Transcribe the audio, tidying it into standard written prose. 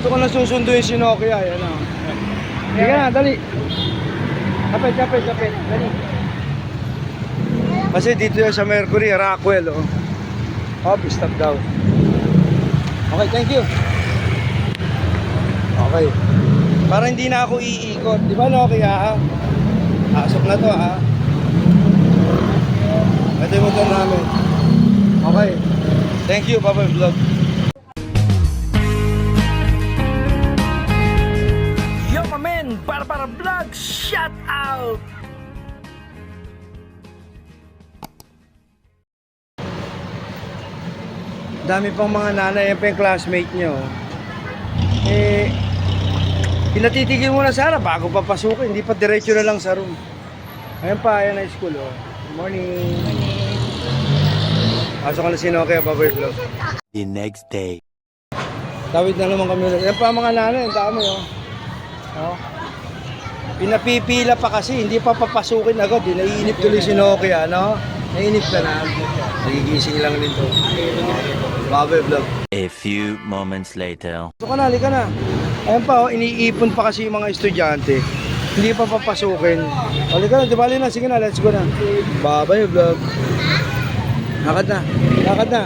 Dito ko na susunduin si Nokia. Ayan o. Sige na, dali. Kapit. Dali. Kasi dito yan sa Mercury, Rockwell o. Stop daw. Okay, thank you. Okay. Para hindi na ako iikot. Di ba Nokia ha? Pasok na to ha. Ito yung motor namin. Okay. Thank you, Papa Vlog. Yo, my man! Para Vlog! Shout out! Dami pang mga nanay, yan pa yung classmate nyo. Pinatitigil muna sana bago papasukin. Hindi pa diretso na lang sa room. Ayan pa, ayan na school oh. Good morning. Pasok ka na si Nokia, Papa Vlog. The next day. Tawid na naman kami ulit. Yan pa mga nanay, ang dami oh. Pinapipila pa kasi, hindi pa papasukin agad. Naiinip tuloy si Nokia, no? Nainip ka na. Nagigising lang nito. Papa Vlog. A few moments later. So ka na, halika na. Ayan pa oh, iniipon pa kasi yung mga estudyante. Hindi pa papasukin. Halika na, dibali na. Sige na, let's go na. Bye Vlog. Lakad na.